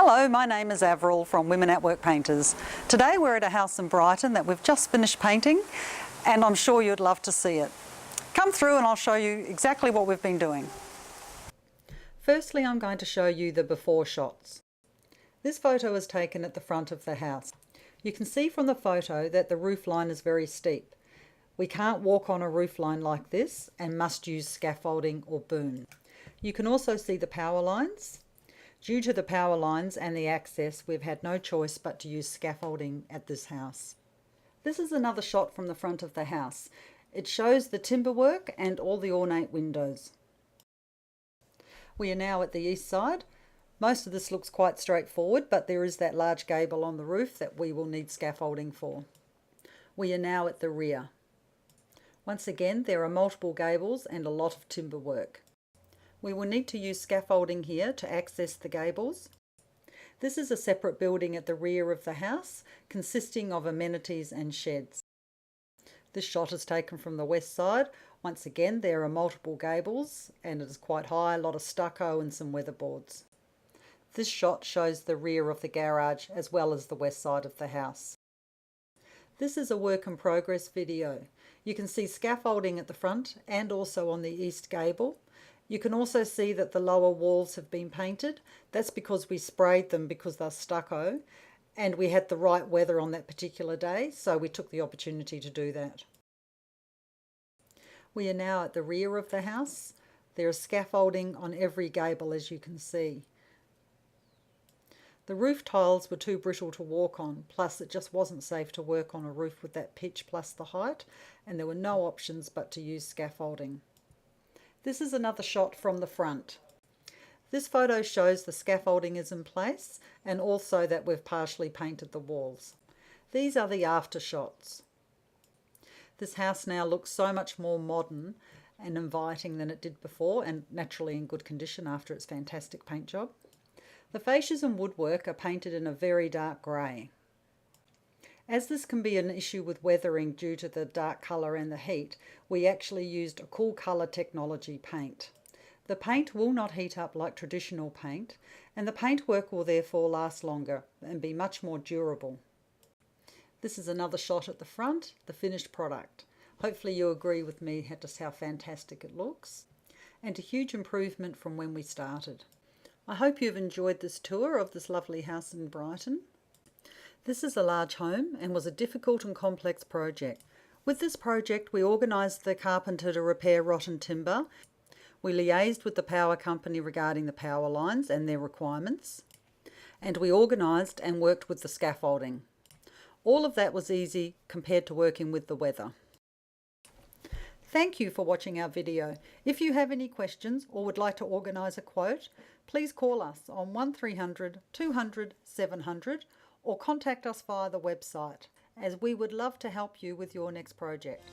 Hello, my name is Avril from Women at Work Painters. Today we're at a house in Brighton that we've just finished painting and I'm sure you'd love to see it. Come through and I'll show you exactly what we've been doing. Firstly, I'm going to show you the before shots. This photo was taken at the front of the house. You can see from the photo that the roof line is very steep. We can't walk on a roof line like this and must use scaffolding or boom. You can also see the power lines. Due to the power lines and the access, we've had no choice but to use scaffolding at this house. This is another shot from the front of the house. It shows the timber work and all the ornate windows. We are now at the east side. Most of this looks quite straightforward, but there is that large gable on the roof that we will need scaffolding for. We are now at the rear. Once again, there are multiple gables and a lot of timber work. We will need to use scaffolding here to access the gables. This is a separate building at the rear of the house, consisting of amenities and sheds. This shot is taken from the west side. Once again, there are multiple gables and it is quite high, a lot of stucco and some weatherboards. This shot shows the rear of the garage as well as the west side of the house. This is a work in progress video. You can see scaffolding at the front and also on the east gable. You can also see that the lower walls have been painted. That's because we sprayed them because they're stucco and we had the right weather on that particular day, so we took the opportunity to do that. We are now at the rear of the house. There is scaffolding on every gable, as you can see. The roof tiles were too brittle to walk on, plus it just wasn't safe to work on a roof with that pitch plus the height, and there were no options but to use scaffolding. This is another shot from the front. This photo shows the scaffolding is in place and also that we've partially painted the walls. These are the after shots. This house now looks so much more modern and inviting than it did before, and naturally in good condition after its fantastic paint job. The fascias and woodwork are painted in a very dark grey. As this can be an issue with weathering due to the dark colour and the heat, we actually used a cool colour technology paint. The paint will not heat up like traditional paint, and the paintwork will therefore last longer and be much more durable. This is another shot at the front, the finished product. Hopefully you agree with me just how fantastic it looks, and a huge improvement from when we started. I hope you've enjoyed this tour of this lovely house in Brighton. This is a large home and was a difficult and complex project. With this project, we organised the carpenter to repair rotten timber. We liaised with the power company regarding the power lines and their requirements. And we organised and worked with the scaffolding. All of that was easy compared to working with the weather. Thank you for watching our video. If you have any questions or would like to organise a quote, please call us on 1300 200 700 or contact us via the website, as we would love to help you with your next project.